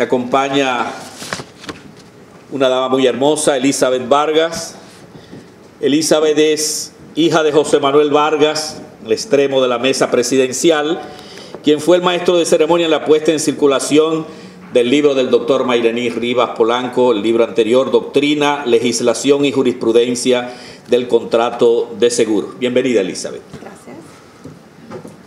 Me acompaña una dama muy hermosa, Elizabeth Vargas. Elizabeth es hija de José Manuel Vargas, al extremo de la mesa presidencial, quien fue el maestro de ceremonia en la puesta en circulación del libro del doctor Mayrení Rivas Polanco, el libro anterior, Doctrina, Legislación y Jurisprudencia del Contrato de Seguro. Bienvenida, Elizabeth. Gracias.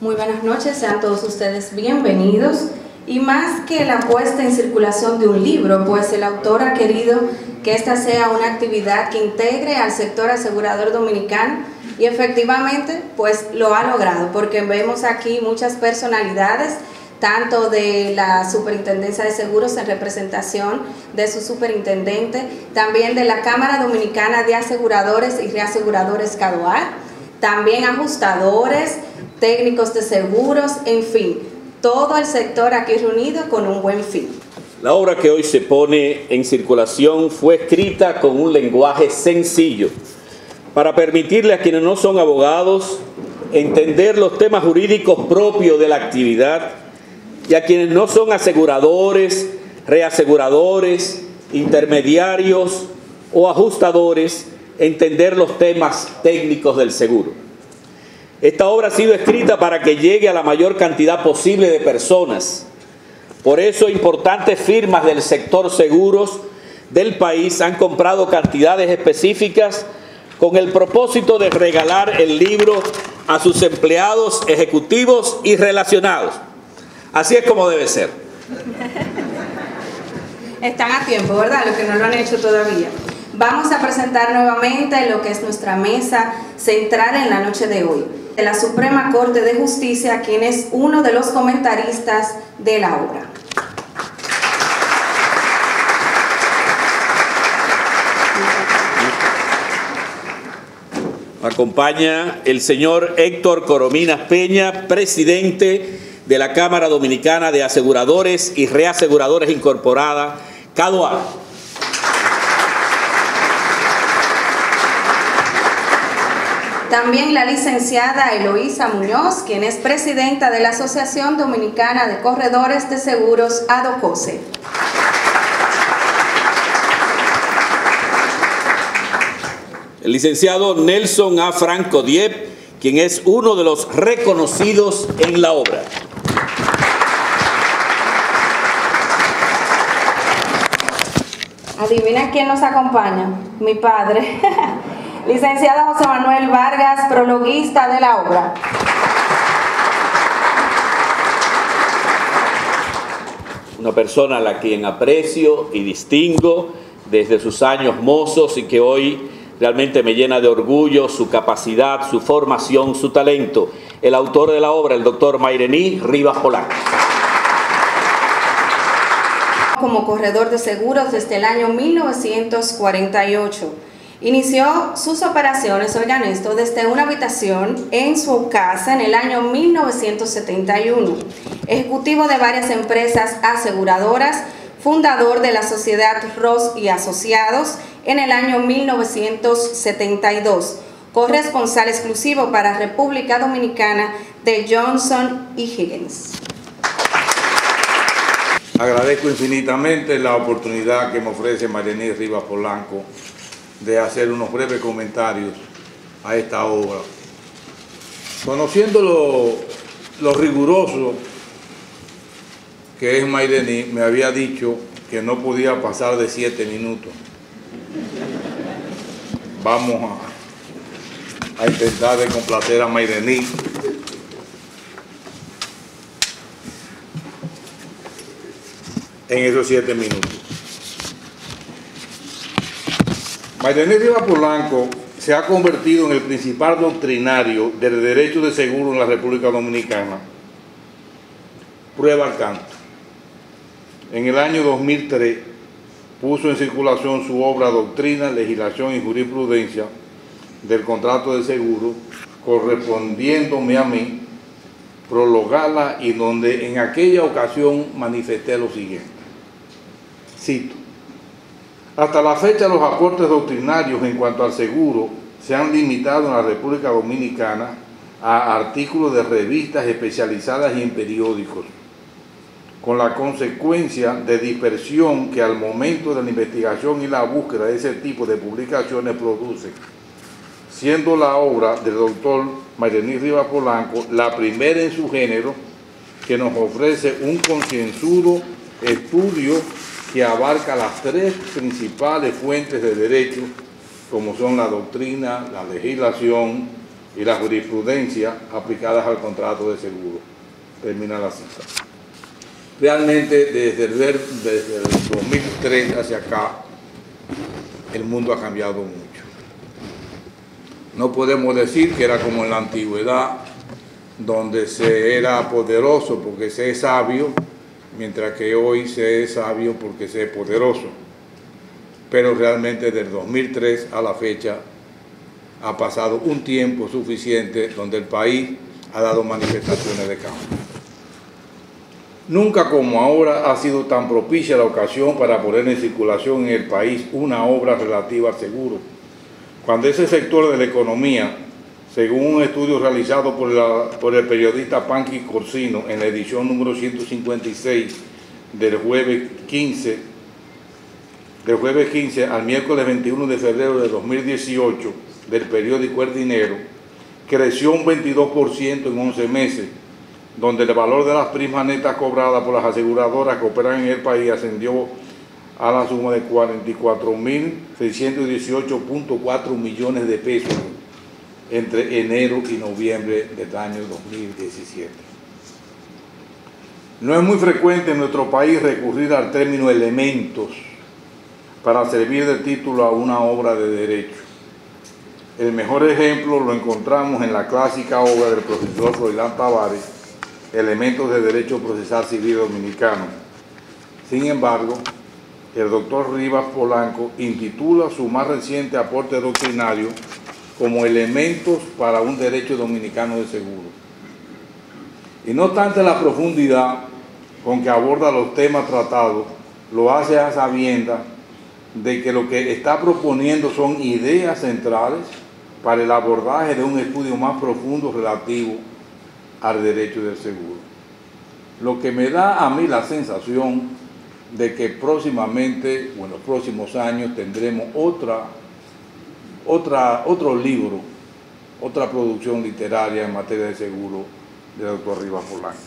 Muy buenas noches, sean todos ustedes bienvenidos. Y más que la puesta en circulación de un libro, pues el autor ha querido que esta sea una actividad que integre al sector asegurador dominicano y efectivamente pues lo ha logrado, porque vemos aquí muchas personalidades, tanto de la Superintendencia de Seguros en representación de su superintendente, también de la Cámara Dominicana de Aseguradores y Reaseguradores CADOAR, también ajustadores, técnicos de seguros, en fin, todo el sector aquí reunido con un buen fin. La obra que hoy se pone en circulación fue escrita con un lenguaje sencillo para permitirle a quienes no son abogados entender los temas jurídicos propios de la actividad y a quienes no son aseguradores, reaseguradores, intermediarios o ajustadores entender los temas técnicos del seguro. Esta obra ha sido escrita para que llegue a la mayor cantidad posible de personas. Por eso, importantes firmas del sector seguros del país han comprado cantidades específicas con el propósito de regalar el libro a sus empleados, ejecutivos y relacionados. Así es como debe ser. Están a tiempo, ¿verdad? Los que no lo han hecho todavía. Vamos a presentar nuevamente lo que es nuestra mesa central en la noche de hoy, de la Suprema Corte de Justicia, quien es uno de los comentaristas de la obra. Acompaña el señor Héctor Corominas Peña, presidente de la Cámara Dominicana de Aseguradores y Reaseguradores Incorporada, CADOAR. También la licenciada Eloísa Muñoz, quien es presidenta de la Asociación Dominicana de Corredores de Seguros, ADOCOSE. El licenciado Nelson A. Franco Diep, quien es uno de los reconocidos en la obra. Adivina quién nos acompaña, mi padre. Licenciado José Manuel Vargas, prologuista de la obra. Una persona a la quien aprecio y distingo desde sus años mozos y que hoy realmente me llena de orgullo su capacidad, su formación, su talento. El autor de la obra, el doctor Mayrení Rivas Polanco. Como corredor de seguros desde el año 1948. Inició sus operaciones, oigan esto, desde una habitación en su casa en el año 1971. Ejecutivo de varias empresas aseguradoras, fundador de la sociedad Ross y Asociados en el año 1972. Corresponsal exclusivo para República Dominicana de Johnson y Higgins. Agradezco infinitamente la oportunidad que me ofrece Mayrenis Rivas Polanco de hacer unos breves comentarios a esta obra. Conociendo lo riguroso que es Mayrenis, me había dicho que no podía pasar de 7 minutos. Vamos a intentar de complacer a Mayrenis. En esos 7 minutos. Mayrenis Rivas Polanco se ha convertido en el principal doctrinario del derecho de seguro en la República Dominicana. Prueba al canto. En el año 2003 puso en circulación su obra Doctrina, Legislación y Jurisprudencia del Contrato de Seguro, correspondiéndome a mí prologarla, y donde en aquella ocasión manifesté lo siguiente. Cito: hasta la fecha los aportes doctrinarios en cuanto al seguro se han limitado en la República Dominicana a artículos de revistas especializadas y en periódicos, con la consecuencia de dispersión que al momento de la investigación y la búsqueda de ese tipo de publicaciones produce, siendo la obra del doctor Mayrenis Rivas Polanco la primera en su género que nos ofrece un concienzudo estudio que abarca las 3 principales fuentes de derecho, como son la doctrina, la legislación y la jurisprudencia aplicadas al contrato de seguro. Termina la cita. Realmente desde el 2003 hacia acá el mundo ha cambiado mucho. No podemos decir que era como en la antigüedad, donde se era poderoso porque se es sabio, mientras que hoy se es sabio porque se es poderoso. Pero realmente del 2003 a la fecha ha pasado un tiempo suficiente donde el país ha dado manifestaciones de cambio. Nunca como ahora ha sido tan propicia la ocasión para poner en circulación en el país una obra relativa al seguro, cuando ese sector de la economía, según un estudio realizado por el periodista Panky Corsino en la edición número 156 del jueves 15 al miércoles 21 de febrero de 2018 del periódico El Dinero, creció un 22% en 11 meses, donde el valor de las primas netas cobradas por las aseguradoras que operan en el país ascendió a la suma de 44.618.4 millones de pesos entre enero y noviembre del año 2017. No es muy frecuente en nuestro país recurrir al término elementos para servir de título a una obra de derecho. El mejor ejemplo lo encontramos en la clásica obra del profesor Froilán Tavares, Elementos de Derecho Procesal Civil Dominicano. Sin embargo, el doctor Rivas Polanco intitula su más reciente aporte doctrinario como Elementos para un Derecho Dominicano de Seguro. Y no obstante la profundidad con que aborda los temas tratados, lo hace a sabiendas de que lo que está proponiendo son ideas centrales para el abordaje de un estudio más profundo relativo al derecho del seguro. Lo que me da a mí la sensación de que próximamente, o en los próximos años, tendremos otro libro, otra producción literaria en materia de seguro del doctor Rivas Polanco.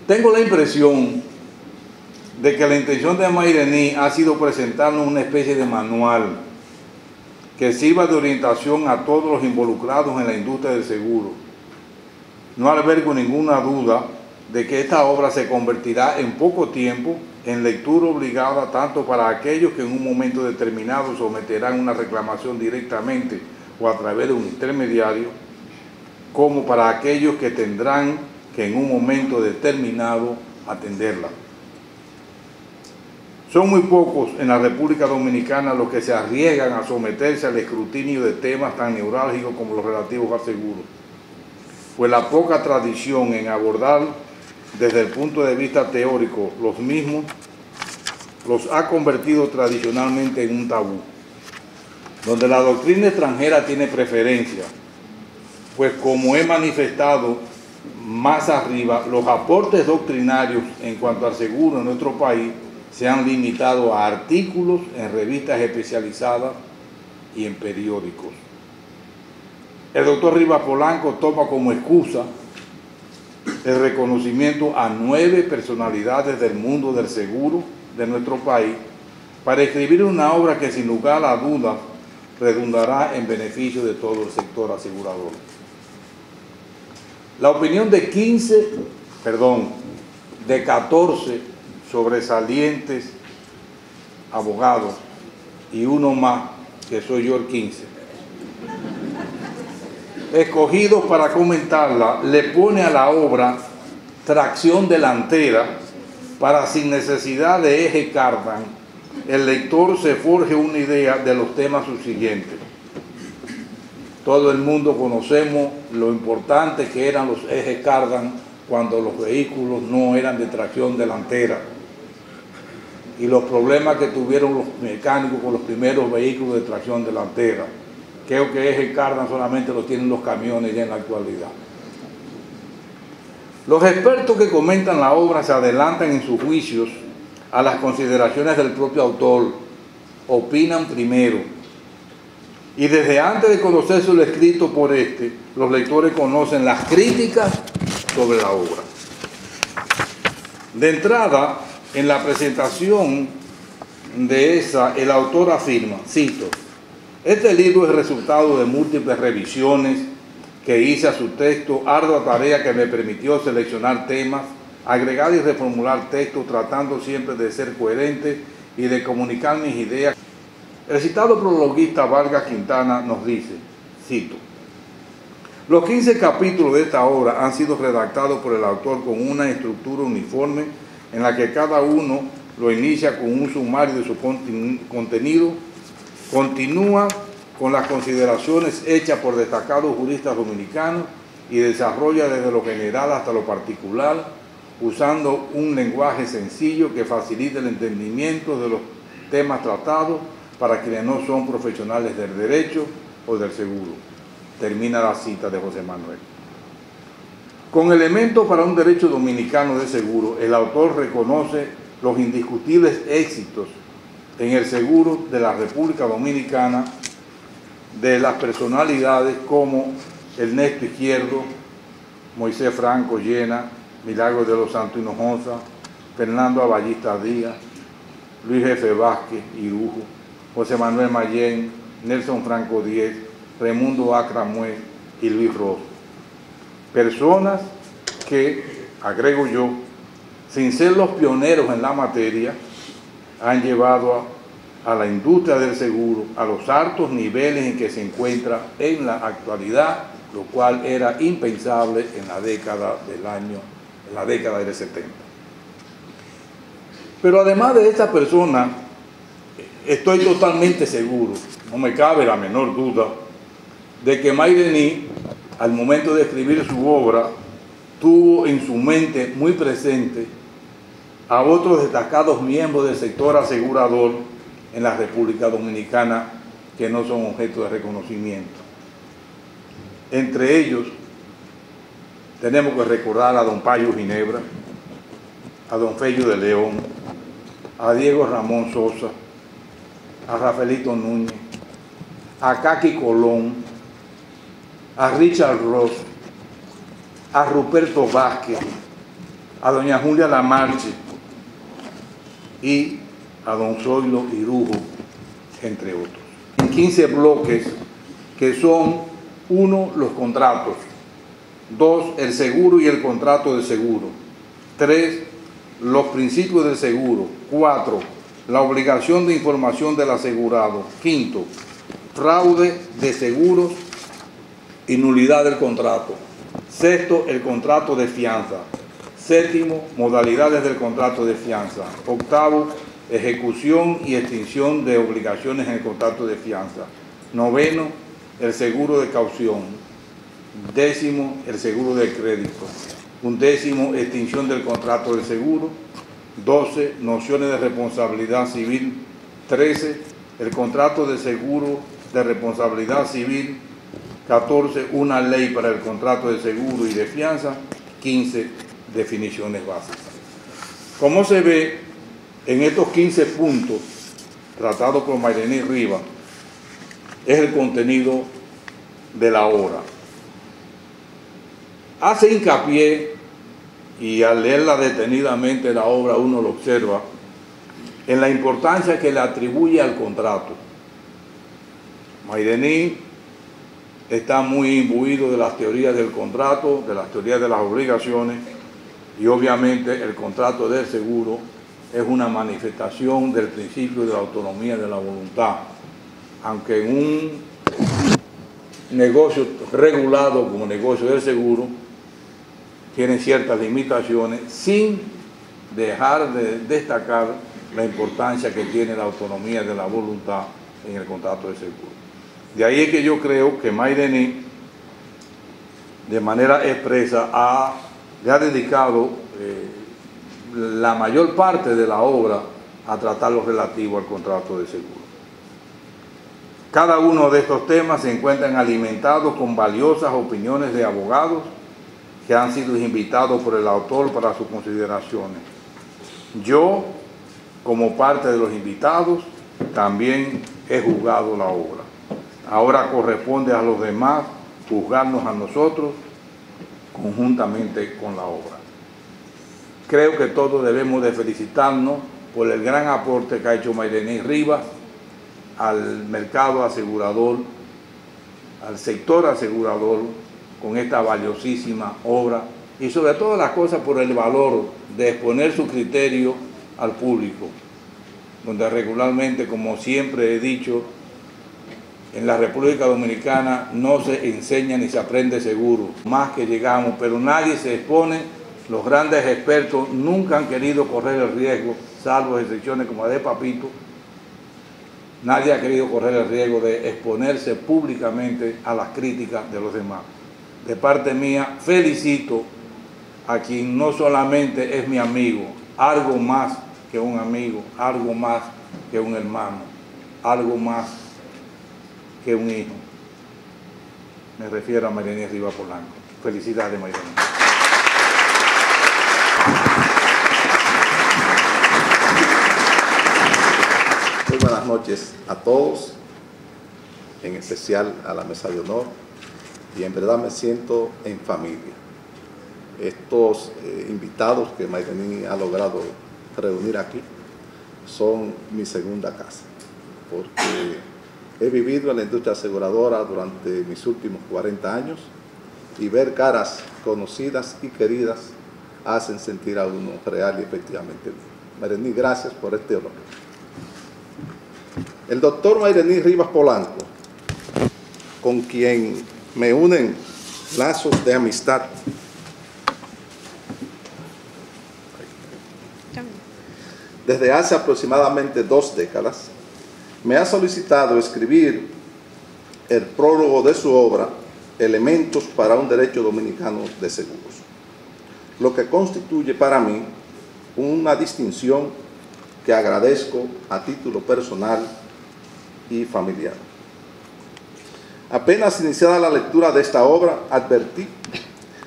Tengo la impresión de que la intención de Mayrenis ha sido presentarnos una especie de manual que sirva de orientación a todos los involucrados en la industria del seguro. No albergo ninguna duda de que esta obra se convertirá en poco tiempo en lectura obligada tanto para aquellos que en un momento determinado someterán una reclamación directamente o a través de un intermediario, como para aquellos que tendrán que en un momento determinado atenderla. Son muy pocos en la República Dominicana los que se arriesgan a someterse al escrutinio de temas tan neurálgicos como los relativos al seguro, pues la poca tradición en abordar desde el punto de vista teórico los mismos los ha convertido tradicionalmente en un tabú, donde la doctrina extranjera tiene preferencia, pues como he manifestado más arriba, los aportes doctrinarios en cuanto al seguro en nuestro país se han limitado a artículos en revistas especializadas y en periódicos. El doctor Rivas Polanco toma como excusa el reconocimiento a 9 personalidades del mundo del seguro de nuestro país para escribir una obra que sin lugar a dudas redundará en beneficio de todo el sector asegurador. La opinión de 14 sobresalientes abogados y uno más, que soy yo el 15, escogidos para comentarla, le pone a la obra tracción delantera para, sin necesidad de eje cardan, el lector se forje una idea de los temas subsiguientes. Todo el mundo conocemos lo importante que eran los ejes cardan cuando los vehículos no eran de tracción delantera y los problemas que tuvieron los mecánicos con los primeros vehículos de tracción delantera. Creo que eje cardan solamente lo tienen los camiones ya en la actualidad. Los expertos que comentan la obra se adelantan en sus juicios a las consideraciones del propio autor, opinan primero, y desde antes de conocerse lo escrito por este, los lectores conocen las críticas sobre la obra. De entrada, en la presentación de esa, el autor afirma, cito: este libro es resultado de múltiples revisiones que hice a su texto, ardua tarea que me permitió seleccionar temas, agregar y reformular textos, tratando siempre de ser coherente y de comunicar mis ideas. El citado prologuista Vargas Quintana nos dice, cito: los 15 capítulos de esta obra han sido redactados por el autor con una estructura uniforme en la que cada uno lo inicia con un sumario de su contenido, continúa con las consideraciones hechas por destacados juristas dominicanos y desarrolla desde lo general hasta lo particular, usando un lenguaje sencillo que facilite el entendimiento de los temas tratados para quienes no son profesionales del derecho o del seguro. Termina la cita de José Manuel. Con elementos para un derecho dominicano de seguro, el autor reconoce los indiscutibles éxitos en el seguro de la República Dominicana de las personalidades como Ernesto Izquierdo, Moisés Franco Llena, Milagros de los Santos Hinojosa, Fernando Aballista Díaz, Luis F. Vázquez Irujo, José Manuel Mayén, Nelson Franco Díez, Raimundo Acramué y Luis Rosso. Personas que, agrego yo, sin ser los pioneros en la materia, han llevado a la industria del seguro a los altos niveles en que se encuentra en la actualidad, lo cual era impensable en la década del 70. Pero además de esta persona, estoy totalmente seguro, no me cabe la menor duda, de que May-Denis, al momento de escribir su obra, tuvo en su mente muy presente a otros destacados miembros del sector asegurador en la República Dominicana que no son objeto de reconocimiento. Entre ellos, tenemos que recordar a don Payo Ginebra, a don Fello de León, a Diego Ramón Sosa, a Rafaelito Núñez, a Kaki Colón, a Richard Ross, a Ruperto Vázquez, a doña Julia Lamarche y a don Zoilo Irujo, entre otros. En 15 bloques que son: 1, los contratos; 2, el seguro y el contrato de seguro; 3, los principios del seguro; 4, la obligación de información del asegurado; 5, fraude de seguros y nulidad del contrato; 6, el contrato de fianza; 7, modalidades del contrato de fianza; 8, ejecución y extinción de obligaciones en el contrato de fianza; 9, el seguro de caución; 10, el seguro de crédito; 11, extinción del contrato de seguro; 12, nociones de responsabilidad civil; 13, el contrato de seguro de responsabilidad civil; 14, una ley para el contrato de seguro y de fianza; 15 definiciones básicas. Como se ve en estos 15 puntos tratados por Maylenis Rivas, es el contenido de la obra. Hace hincapié, y al leerla detenidamente la obra uno lo observa, en la importancia que le atribuye al contrato. Maylenis está muy imbuido de las teorías del contrato, de las teorías de las obligaciones, y obviamente el contrato del seguro es una manifestación del principio de la autonomía de la voluntad, aunque en un negocio regulado como negocio del seguro tiene ciertas limitaciones, sin dejar de destacar la importancia que tiene la autonomía de la voluntad en el contrato de seguro. De ahí es que yo creo que Maylenis, de manera expresa, le ha dedicado la mayor parte de la obra a tratar lo relativo al contrato de seguro. Cada uno de estos temas se encuentran alimentados con valiosas opiniones de abogados que han sido invitados por el autor para sus consideraciones. Yo, como parte de los invitados, también he juzgado la obra. Ahora corresponde a los demás juzgarnos a nosotros conjuntamente con la obra. Creo que todos debemos de felicitarnos por el gran aporte que ha hecho Maylenis Rivas al mercado asegurador, al sector asegurador, con esta valiosísima obra, y sobre todas las cosas por el valor de exponer su criterio al público, donde regularmente, como siempre he dicho, en la República Dominicana no se enseña ni se aprende seguro, más que llegamos, pero nadie se expone. Los grandes expertos nunca han querido correr el riesgo, salvo excepciones como la de Papito. Nadie ha querido correr el riesgo de exponerse públicamente a las críticas de los demás. De parte mía, felicito a quien no solamente es mi amigo, algo más que un amigo, algo más que un hermano, algo más que un hijo. Me refiero a Maylenis Rivas Polanco. Felicidades, Maylenis. Muy buenas noches a todos, en especial a la mesa de honor, y en verdad me siento en familia. Estos invitados que Maylenis ha logrado reunir aquí son mi segunda casa, porque he vivido en la industria aseguradora durante mis últimos 40 años y ver caras conocidas y queridas hacen sentir a uno real y efectivamente bien. Maylenis, gracias por este honor. El doctor Maylenis Rivas Polanco, con quien me unen lazos de amistad, desde hace aproximadamente 2 décadas, me ha solicitado escribir el prólogo de su obra Elementos para un Derecho Dominicano de Seguros, lo que constituye para mí una distinción que agradezco a título personal y familiar. Apenas iniciada la lectura de esta obra, advertí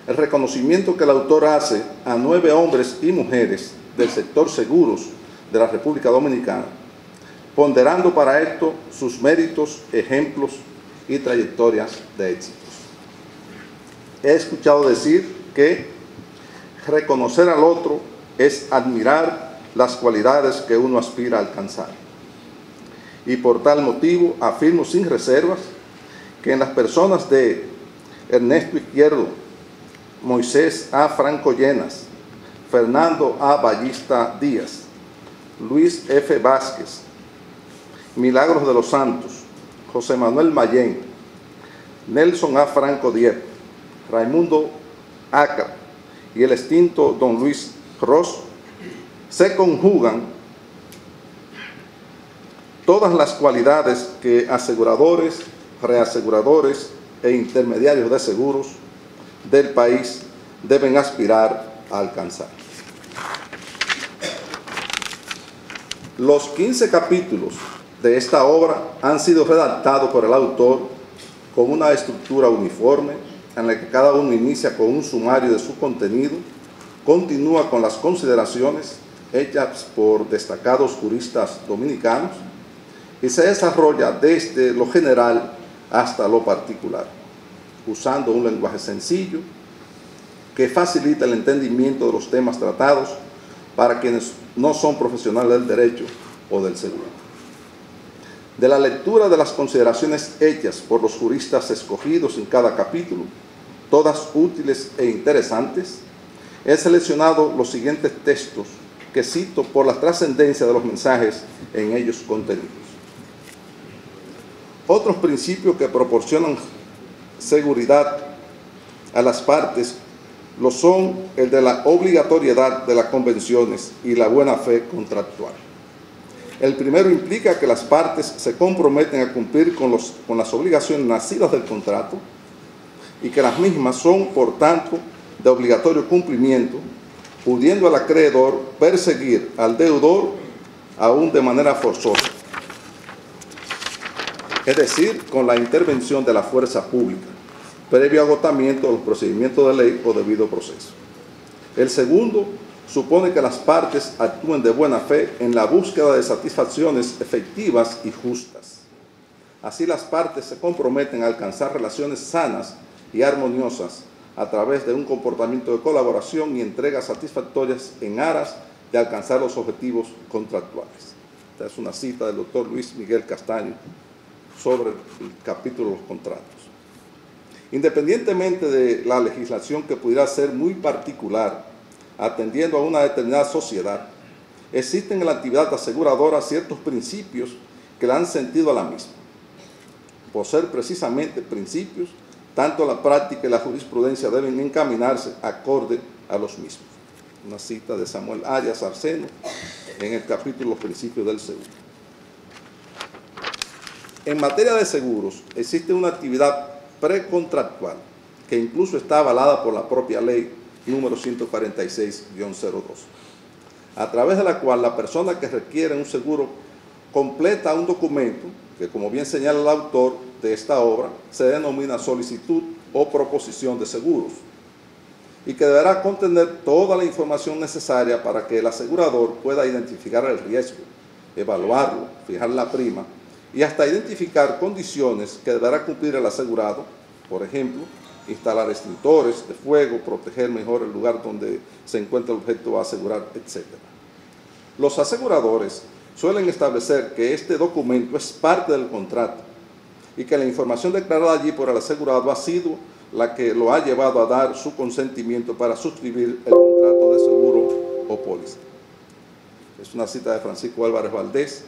el reconocimiento que el autor hace a 9 hombres y mujeres del sector seguros de la República Dominicana, ponderando para esto sus méritos, ejemplos y trayectorias de éxitos. He escuchado decir que reconocer al otro es admirar las cualidades que uno aspira a alcanzar. Y por tal motivo afirmo sin reservas que en las personas de Ernesto Izquierdo, Moisés A. Franco Llenas, Fernando A. Ballista Díaz, Luis F. Vázquez, Milagros de los Santos, José Manuel Mayén, Nelson A. Franco Diep, Raimundo Ácar y el extinto don Luis Ross, se conjugan todas las cualidades que aseguradores, reaseguradores e intermediarios de seguros del país deben aspirar a alcanzar. Los 15 capítulos de esta obra han sido redactados por el autor con una estructura uniforme, en el que cada uno inicia con un sumario de su contenido, continúa con las consideraciones hechas por destacados juristas dominicanos y se desarrolla desde lo general hasta lo particular, usando un lenguaje sencillo que facilita el entendimiento de los temas tratados para quienes no son profesionales del derecho o del seguro. De la lectura de las consideraciones hechas por los juristas escogidos en cada capítulo, todas útiles e interesantes, he seleccionado los siguientes textos que cito por la trascendencia de los mensajes en ellos contenidos. Otros principios que proporcionan seguridad a las partes lo son el de la obligatoriedad de las convenciones y la buena fe contractual. El primero implica que las partes se comprometen a cumplir con las obligaciones nacidas del contrato y que las mismas son, por tanto, de obligatorio cumplimiento, pudiendo el acreedor perseguir al deudor aún de manera forzosa, es decir, con la intervención de la fuerza pública, previo agotamiento de los procedimientos de ley o debido proceso. El segundo supone que las partes actúen de buena fe en la búsqueda de satisfacciones efectivas y justas. Así las partes se comprometen a alcanzar relaciones sanas y armoniosas a través de un comportamiento de colaboración y entregas satisfactorias en aras de alcanzar los objetivos contractuales. Esta es una cita del doctor Luis Miguel Castaño sobre el capítulo de los contratos. Independientemente de la legislación que pudiera ser muy particular, atendiendo a una determinada sociedad, existen en la actividad aseguradora ciertos principios que le dan sentido a la misma. Por ser precisamente principios, tanto la práctica y la jurisprudencia deben encaminarse acorde a los mismos. Una cita de Samuel Arias Arseno en el capítulo Los Principios del Seguro. En materia de seguros, existe una actividad precontractual que incluso está avalada por la propia ley número 146-02, a través de la cual la persona que requiere un seguro completa un documento que, como bien señala el autor de esta obra, se denomina solicitud o proposición de seguros y que deberá contener toda la información necesaria para que el asegurador pueda identificar el riesgo, evaluarlo, fijar la prima y hasta identificar condiciones que deberá cumplir el asegurado, por ejemplo, instalar extintores de fuego, proteger mejor el lugar donde se encuentra el objeto a asegurar, etc. Los aseguradores suelen establecer que este documento es parte del contrato y que la información declarada allí por el asegurado ha sido la que lo ha llevado a dar su consentimiento para suscribir el contrato de seguro o póliza. Es una cita de Francisco Álvarez Valdés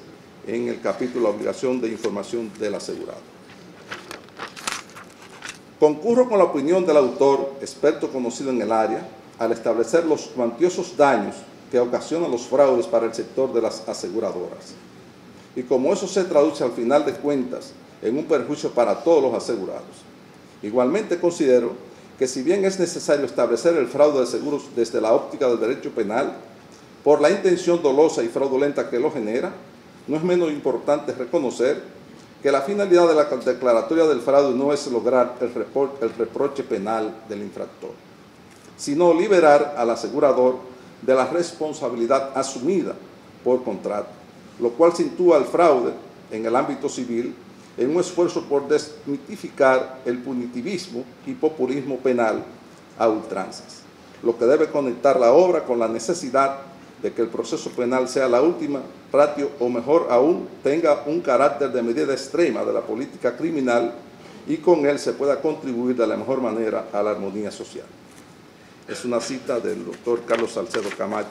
en el capítulo La obligación de información del asegurado. Concurro con la opinión del autor, experto conocido en el área, al establecer los cuantiosos daños que ocasionan los fraudes para el sector de las aseguradoras. Y como eso se traduce al final de cuentas en un perjuicio para todos los asegurados. Igualmente considero que si bien es necesario establecer el fraude de seguros desde la óptica del derecho penal, por la intención dolosa y fraudulenta que lo genera, no es menos importante reconocer que la finalidad de la declaratoria del fraude no es lograr el reproche penal del infractor, sino liberar al asegurador de la responsabilidad asumida por contrato, lo cual sitúa el fraude en el ámbito civil en un esfuerzo por desmitificar el punitivismo y populismo penal a ultranzas, lo que debe conectar la obra con la necesidad de que el proceso penal sea la última ratio o mejor aún tenga un carácter de medida extrema de la política criminal y con él se pueda contribuir de la mejor manera a la armonía social. Es una cita del doctor Carlos Salcedo Camacho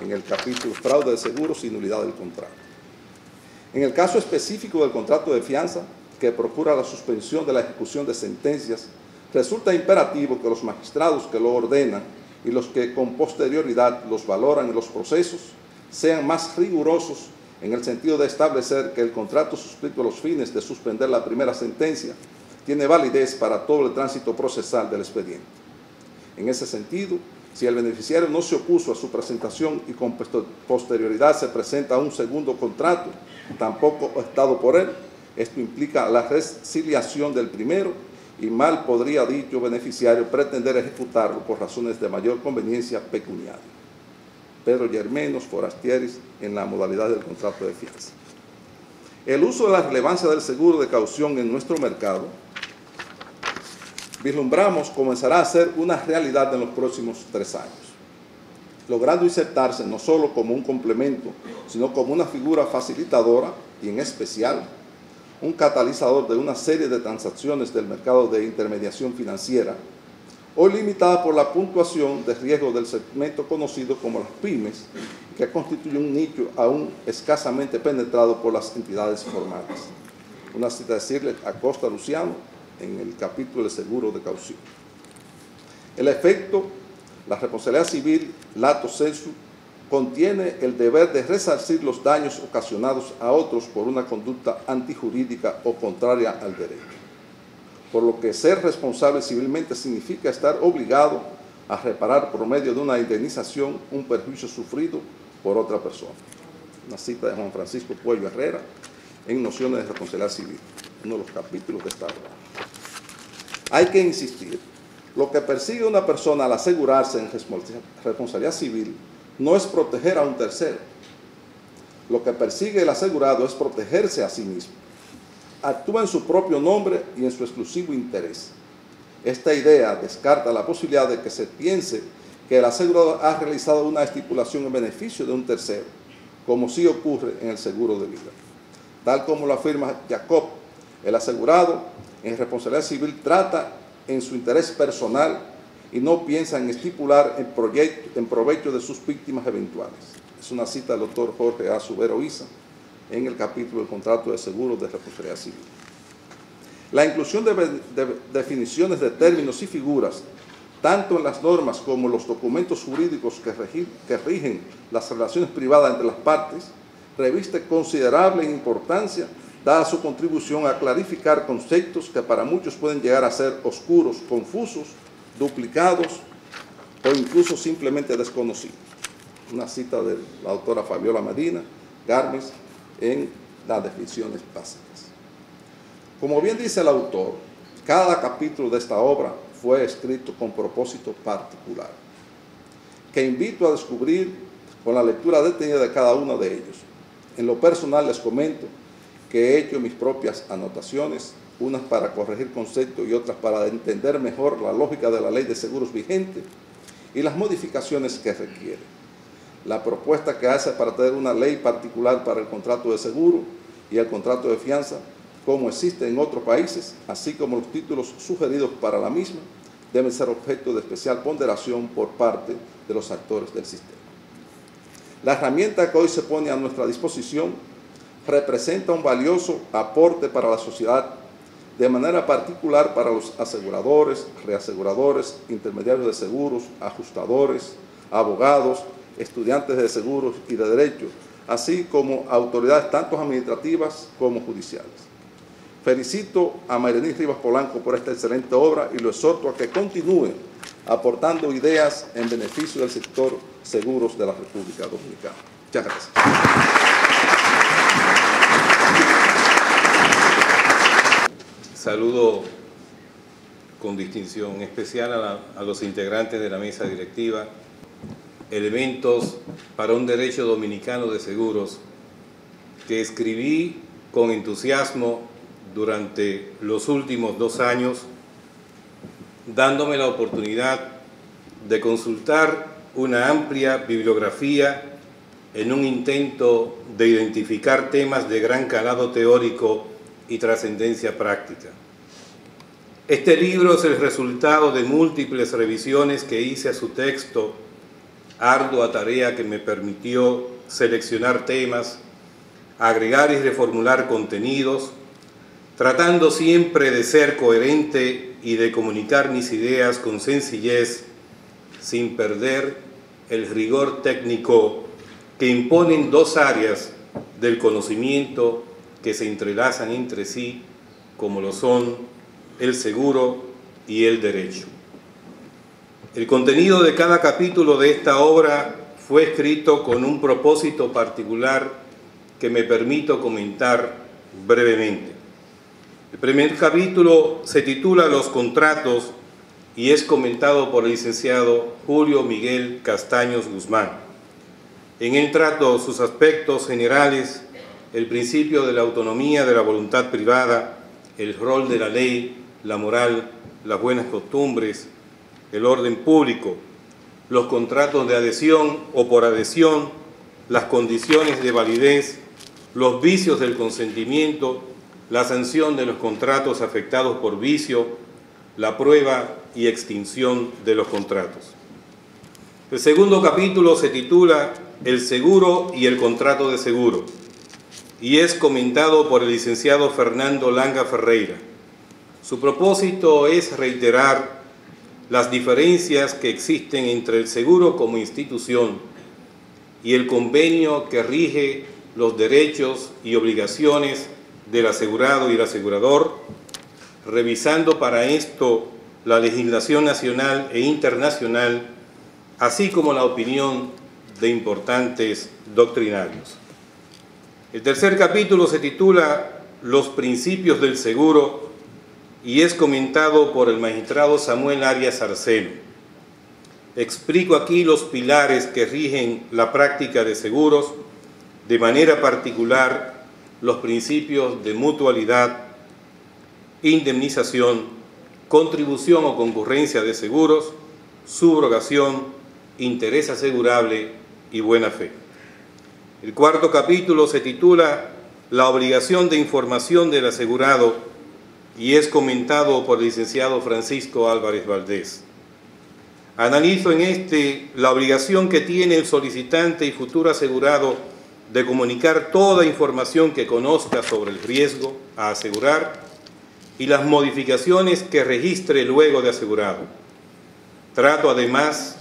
en el capítulo Fraude de seguros y nulidad del contrato. En el caso específico del contrato de fianza, que procura la suspensión de la ejecución de sentencias, resulta imperativo que los magistrados que lo ordenan y los que con posterioridad los valoran en los procesos sean más rigurosos en el sentido de establecer que el contrato suscrito a los fines de suspender la primera sentencia tiene validez para todo el tránsito procesal del expediente. En ese sentido, si el beneficiario no se opuso a su presentación y con posterioridad se presenta un segundo contrato, tampoco optado por él, esto implica la resiliación del primero y mal podría dicho beneficiario pretender ejecutarlo por razones de mayor conveniencia pecuniaria. Pedro Germenos Forastieris, en la modalidad del contrato de fianza. El uso de la relevancia del seguro de caución en nuestro mercado, vislumbramos, comenzará a ser una realidad en los próximos 3 años, logrando insertarse no solo como un complemento, sino como una figura facilitadora y, en especial, un catalizador de una serie de transacciones del mercado de intermediación financiera, hoy limitada por la puntuación de riesgo del segmento conocido como las pymes, que constituye un nicho aún escasamente penetrado por las entidades formales. Una cita de Sir Acosta Luciano en el capítulo de seguro de caución. El efecto, la responsabilidad civil, lato sensu, contiene el deber de resarcir los daños ocasionados a otros por una conducta antijurídica o contraria al derecho. Por lo que ser responsable civilmente significa estar obligado a reparar por medio de una indemnización un perjuicio sufrido por otra persona. Una cita de Juan Francisco Puello Herrera en Nociones de Responsabilidad Civil, uno de los capítulos de esta obra. Hay que insistir, lo que persigue una persona al asegurarse en responsabilidad civil no es proteger a un tercero. Lo que persigue el asegurado es protegerse a sí mismo. Actúa en su propio nombre y en su exclusivo interés. Esta idea descarta la posibilidad de que se piense que el asegurado ha realizado una estipulación en beneficio de un tercero, como sí ocurre en el seguro de vida. Tal como lo afirma Jacob, el asegurado en responsabilidad civil trata en su interés personal y no piensa en estipular en provecho de sus víctimas eventuales. Es una cita del doctor Jorge A. Subero Isa en el capítulo del contrato de seguro de responsabilidad civil. La inclusión de definiciones de términos y figuras, tanto en las normas como en los documentos jurídicos que rigen las relaciones privadas entre las partes, reviste considerable importancia dada su contribución a clarificar conceptos que para muchos pueden llegar a ser oscuros, confusos, duplicados o incluso simplemente desconocidos. Una cita de la autora Fabiola Medina Garmes en las definiciones básicas. Como bien dice el autor, cada capítulo de esta obra fue escrito con propósito particular, que invito a descubrir con la lectura detenida de cada uno de ellos. En lo personal les comento que he hecho mis propias anotaciones, unas para corregir conceptos y otras para entender mejor la lógica de la ley de seguros vigente y las modificaciones que requiere. La propuesta que hace para tener una ley particular para el contrato de seguro y el contrato de fianza, como existe en otros países, así como los títulos sugeridos para la misma, deben ser objeto de especial ponderación por parte de los actores del sistema. La herramienta que hoy se pone a nuestra disposición representa un valioso aporte para la sociedad, de manera particular para los aseguradores, reaseguradores, intermediarios de seguros, ajustadores, abogados, estudiantes de seguros y de derecho, así como autoridades tanto administrativas como judiciales. Felicito a Mayrenis Rivas Polanco por esta excelente obra y lo exhorto a que continúe aportando ideas en beneficio del sector seguros de la República Dominicana. Muchas gracias. Saludo con distinción especial a los integrantes de la mesa directiva, Elementos para un Derecho Dominicano de Seguros, que escribí con entusiasmo durante los últimos 2 años, dándome la oportunidad de consultar una amplia bibliografía en un intento de identificar temas de gran calado teórico y trascendencia práctica. Este libro es el resultado de múltiples revisiones que hice a su texto, ardua tarea que me permitió seleccionar temas, agregar y reformular contenidos, tratando siempre de ser coherente y de comunicar mis ideas con sencillez, sin perder el rigor técnico que imponen 2 áreas del conocimiento que se entrelazan entre sí, como lo son el seguro y el derecho. El contenido de cada capítulo de esta obra fue escrito con un propósito particular que me permito comentar brevemente. El primer capítulo se titula Los contratos y es comentado por el licenciado Julio Miguel Castaños Guzmán. En él trato sus aspectos generales, el principio de la autonomía de la voluntad privada, el rol de la ley, la moral, las buenas costumbres, el orden público, los contratos de adhesión o por adhesión, las condiciones de validez, los vicios del consentimiento, la sanción de los contratos afectados por vicio, la prueba y extinción de los contratos. El segundo capítulo se titula El seguro y el contrato de seguro y es comentado por el licenciado Fernando Langa Ferreira. Su propósito es reiterar las diferencias que existen entre el seguro como institución y el convenio que rige los derechos y obligaciones del asegurado y el asegurador, revisando para esto la legislación nacional e internacional, así como la opinión de importantes doctrinarios. El tercer capítulo se titula Los principios del seguro y es comentado por el magistrado Samuel Arias Arcelo. Explico aquí los pilares que rigen la práctica de seguros, de manera particular los principios de mutualidad, indemnización, contribución o concurrencia de seguros, subrogación, interés asegurable y buena fe. El cuarto capítulo se titula La obligación de información del asegurado y es comentado por el licenciado Francisco Álvarez Valdés. Analizo en este la obligación que tiene el solicitante y futuro asegurado de comunicar toda información que conozca sobre el riesgo a asegurar y las modificaciones que registre luego de asegurado. Trato además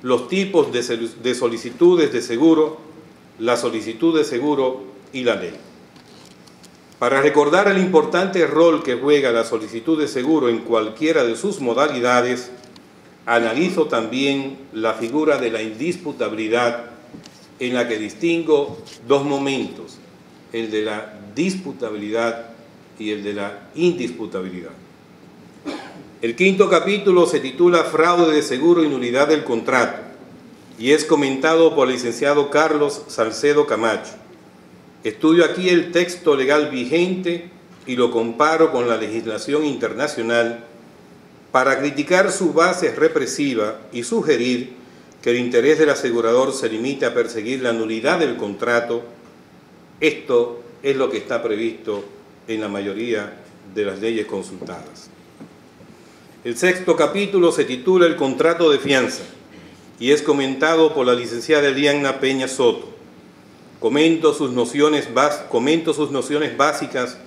los tipos de solicitudes de seguro, la solicitud de seguro y la ley. Para recordar el importante rol que juega la solicitud de seguro en cualquiera de sus modalidades, analizo también la figura de la indisputabilidad, en la que distingo dos momentos, el de la disputabilidad y el de la indisputabilidad. El quinto capítulo se titula Fraude de seguro y nulidad del contrato y es comentado por el licenciado Carlos Salcedo Camacho. Estudio aquí el texto legal vigente y lo comparo con la legislación internacional para criticar su base represiva y sugerir que el interés del asegurador se limite a perseguir la nulidad del contrato. Esto es lo que está previsto en la mayoría de las leyes consultadas. El sexto capítulo se titula El contrato de fianza y es comentado por la licenciada Eliana Peña Soto. Comento sus nociones básicas,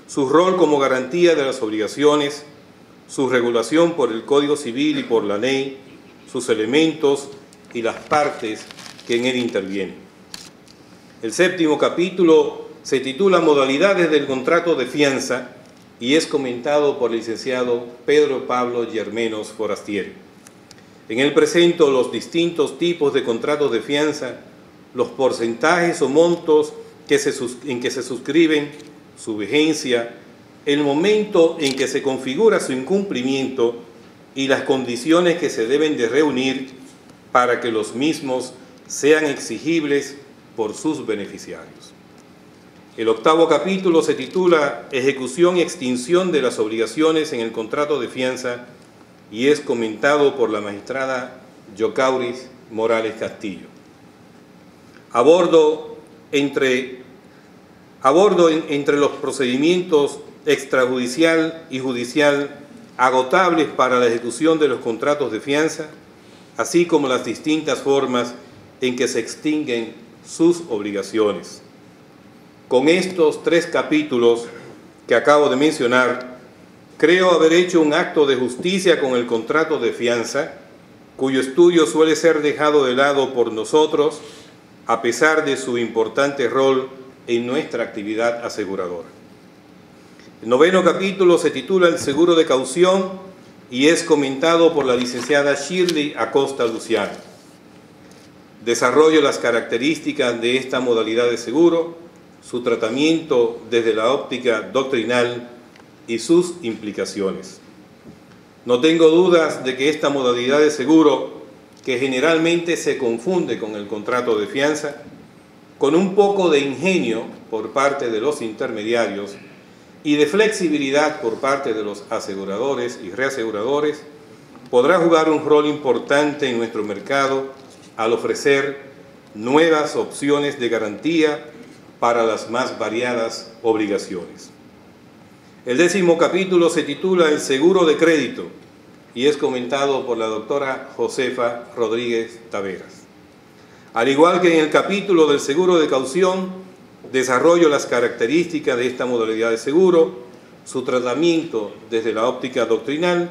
su rol como garantía de las obligaciones, su regulación por el Código Civil y por la ley, sus elementos y las partes que en él intervienen. El séptimo capítulo se titula Modalidades del contrato de fianza y es comentado por el licenciado Pedro Pablo Yermenos Forastieri. En él presento los distintos tipos de contratos de fianza, los porcentajes o montos en que se suscriben, su vigencia, el momento en que se configura su incumplimiento y las condiciones que se deben de reunir para que los mismos sean exigibles por sus beneficiarios. El octavo capítulo se titula Ejecución y extinción de las obligaciones en el contrato de fianza y es comentado por la magistrada Yocauris Morales Castillo. Abordo entre los procedimientos extrajudicial y judicial agotables para la ejecución de los contratos de fianza, así como las distintas formas en que se extinguen sus obligaciones. Con estos tres capítulos que acabo de mencionar, creo haber hecho un acto de justicia con el contrato de fianza, cuyo estudio suele ser dejado de lado por nosotros, a pesar de su importante rol en nuestra actividad aseguradora. El noveno capítulo se titula El seguro de caución y es comentado por la licenciada Shirley Acosta Luciano. Desarrollo las características de esta modalidad de seguro, su tratamiento desde la óptica doctrinal y sus implicaciones. No tengo dudas de que esta modalidad de seguro, que generalmente se confunde con el contrato de fianza, con un poco de ingenio por parte de los intermediarios y de flexibilidad por parte de los aseguradores y reaseguradores, podrá jugar un rol importante en nuestro mercado al ofrecer nuevas opciones de garantía para las más variadas obligaciones. El 10º capítulo se titula El seguro de crédito y es comentado por la doctora Josefa Rodríguez Taveras. Al igual que en el capítulo del seguro de caución, desarrollo las características de esta modalidad de seguro, su tratamiento desde la óptica doctrinal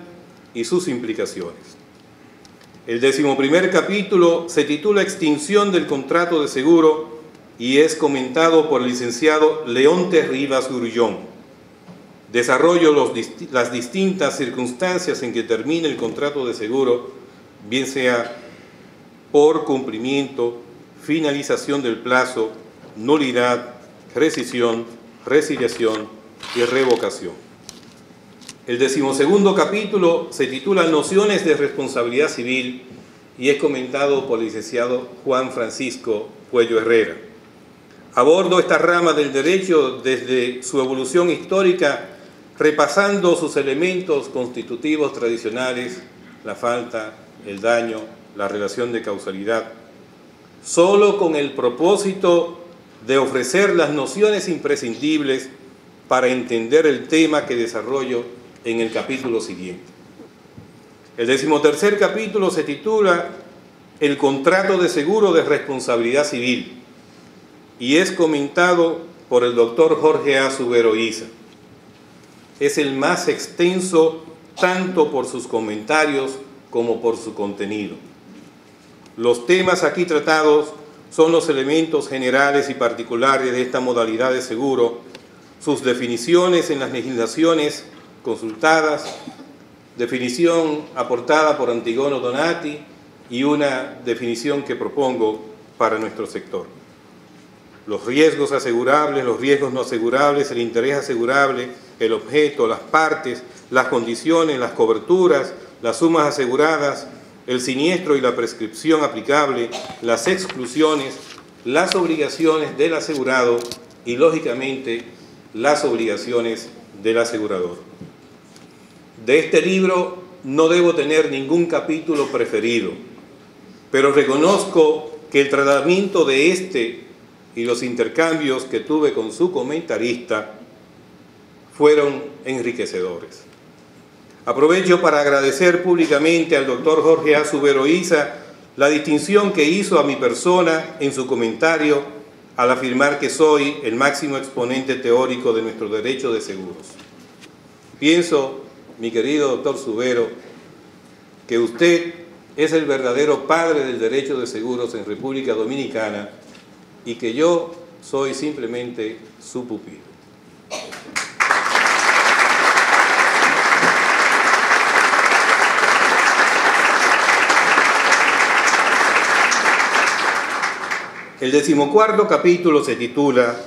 y sus implicaciones. El 11º capítulo se titula Extinción del contrato de seguro y es comentado por el licenciado Leonte Rivas Grullón. Desarrollo las distintas circunstancias en que termina el contrato de seguro, bien sea por cumplimiento, finalización del plazo, nulidad, rescisión, resiliación y revocación. El 12º capítulo se titula Nociones de responsabilidad civil y es comentado por el licenciado Juan Francisco Puello Herrera. Abordo esta rama del derecho desde su evolución histórica, repasando sus elementos constitutivos tradicionales, la falta, el daño, la relación de causalidad, solo con el propósito de ofrecer las nociones imprescindibles para entender el tema que desarrollo en el capítulo siguiente. El 13º capítulo se titula El contrato de seguro de responsabilidad civil y es comentado por el doctor Jorge A. Subero Isa. Es el más extenso tanto por sus comentarios como por su contenido. Los temas aquí tratados son los elementos generales y particulares de esta modalidad de seguro, sus definiciones en las legislaciones consultadas, definición aportada por Antigono Donati y una definición que propongo para nuestro sector. Los riesgos asegurables, los riesgos no asegurables, el interés asegurable, el objeto, las partes, las condiciones, las coberturas, las sumas aseguradas, el siniestro y la prescripción aplicable, las exclusiones, las obligaciones del asegurado y, lógicamente, las obligaciones del asegurador. De este libro no debo tener ningún capítulo preferido, pero reconozco que el tratamiento de este y los intercambios que tuve con su comentarista fueron enriquecedores. Aprovecho para agradecer públicamente al doctor Jorge A. Subero Isa la distinción que hizo a mi persona en su comentario al afirmar que soy el máximo exponente teórico de nuestro derecho de seguros. Pienso, mi querido doctor Subero, que usted es el verdadero padre del derecho de seguros en República Dominicana y que yo soy simplemente su pupilo. El 14º capítulo se titula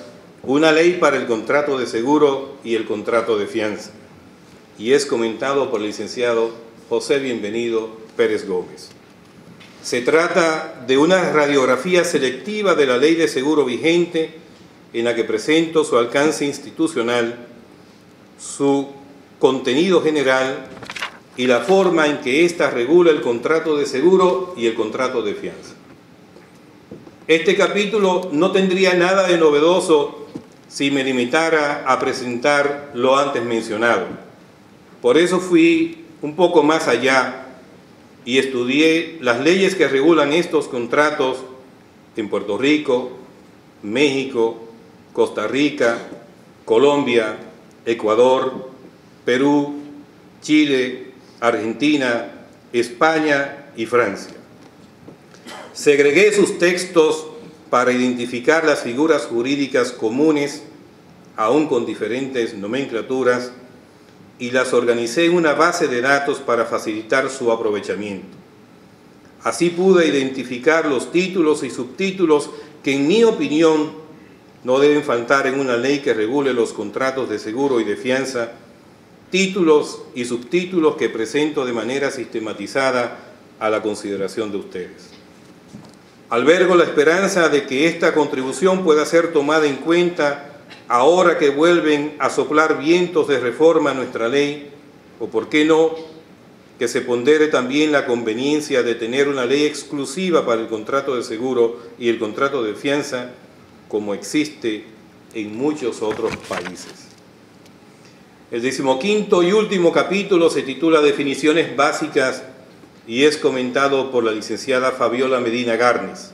Una ley para el contrato de seguro y el contrato de fianza y es comentado por el licenciado José Bienvenido Pérez Gómez. Se trata de una radiografía selectiva de la ley de seguro vigente en la que presento su alcance institucional, su contenido general y la forma en que ésta regula el contrato de seguro y el contrato de fianza. Este capítulo no tendría nada de novedoso si me limitara a presentar lo antes mencionado. Por eso fui un poco más allá y estudié las leyes que regulan estos contratos en Puerto Rico, México, Costa Rica, Colombia, Ecuador, Perú, Chile, Argentina, España y Francia. Segregué sus textos para identificar las figuras jurídicas comunes, aún con diferentes nomenclaturas, y las organicé en una base de datos para facilitar su aprovechamiento. Así pude identificar los títulos y subtítulos que, en mi opinión, no deben faltar en una ley que regule los contratos de seguro y de fianza títulos y subtítulos que presento de manera sistematizada a la consideración de ustedes. Albergo la esperanza de que esta contribución pueda ser tomada en cuenta ahora que vuelven a soplar vientos de reforma a nuestra ley, o por qué no, que se pondere también la conveniencia de tener una ley exclusiva para el contrato de seguro y el contrato de fianza, como existe en muchos otros países. El 15º y último capítulo se titula Definiciones básicas y es comentado por la licenciada Fabiola Medina Garnes.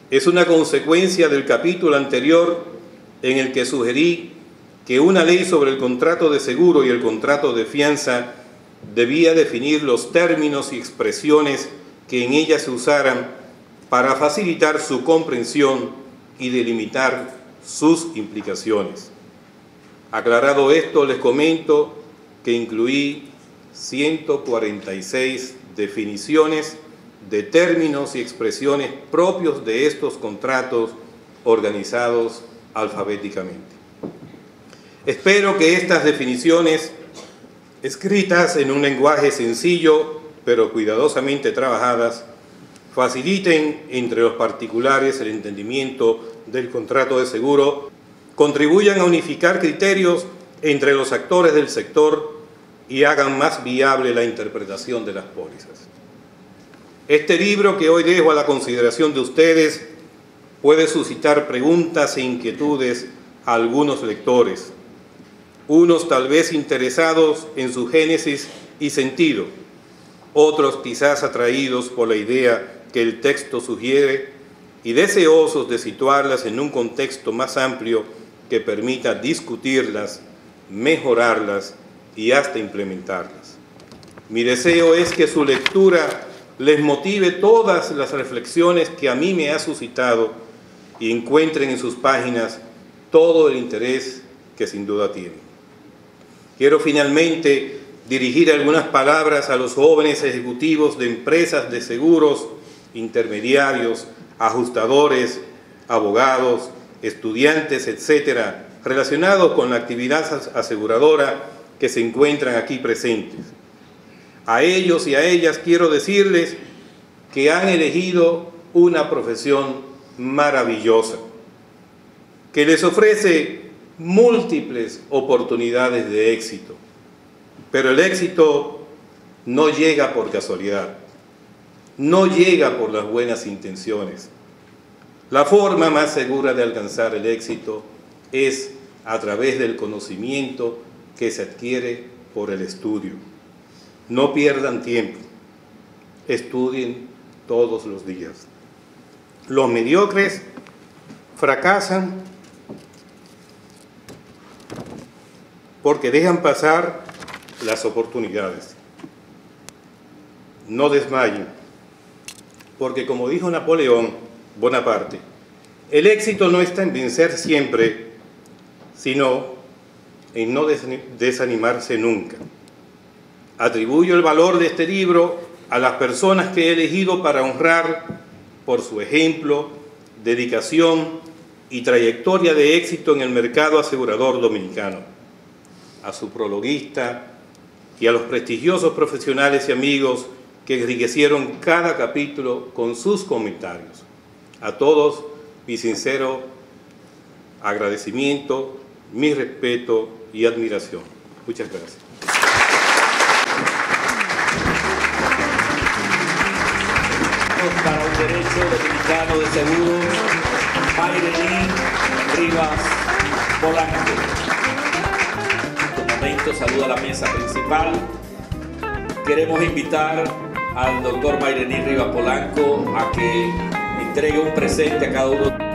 Es una consecuencia del capítulo anterior en el que sugerí que una ley sobre el contrato de seguro y el contrato de fianza debía definir los términos y expresiones que en ella se usaran para facilitar su comprensión y delimitar sus implicaciones. Aclarado esto, les comento que incluí 146 definiciones de términos y expresiones propios de estos contratos organizados alfabéticamente. Espero que estas definiciones, escritas en un lenguaje sencillo pero cuidadosamente trabajadas, faciliten entre los particulares el entendimiento del contrato de seguro, contribuyan a unificar criterios entre los actores del sector y hagan más viable la interpretación de las pólizas. Este libro que hoy dejo a la consideración de ustedes puede suscitar preguntas e inquietudes a algunos lectores, unos tal vez interesados en su génesis y sentido, otros quizás atraídos por la idea que el texto sugiere y deseosos de situarlas en un contexto más amplio que permita discutirlas, mejorarlas y hasta implementarlas. Mi deseo es que su lectura les motive todas las reflexiones que a mí me ha suscitado y encuentren en sus páginas todo el interés que sin duda tienen. Quiero finalmente dirigir algunas palabras a los jóvenes ejecutivos de empresas de seguros, intermediarios, ajustadores, abogados, estudiantes, etcétera, relacionados con la actividad aseguradora que se encuentran aquí presentes. A ellos y a ellas quiero decirles que han elegido una profesión maravillosa, que les ofrece múltiples oportunidades de éxito, pero el éxito no llega por casualidad, no llega por las buenas intenciones. La forma más segura de alcanzar el éxito es a través del conocimiento que se adquiere por el estudio. No pierdan tiempo, estudien todos los días. Los mediocres fracasan porque dejan pasar las oportunidades. No desmayen, porque como dijo Napoleón Bonaparte, el éxito no está en vencer siempre, sino en no desanimarse nunca. Atribuyo el valor de este libro a las personas que he elegido para honrar por su ejemplo, dedicación y trayectoria de éxito en el mercado asegurador dominicano, a su prologuista y a los prestigiosos profesionales y amigos que enriquecieron cada capítulo con sus comentarios. A todos mi sincero agradecimiento, mi respeto y admiración. Muchas gracias. Para un derecho dominicano de seguros, Mayrení Rivas Polanco. En este momento saluda a la mesa principal. Queremos invitar al doctor Mayrení Rivas Polanco a que entregue un presente a cada uno.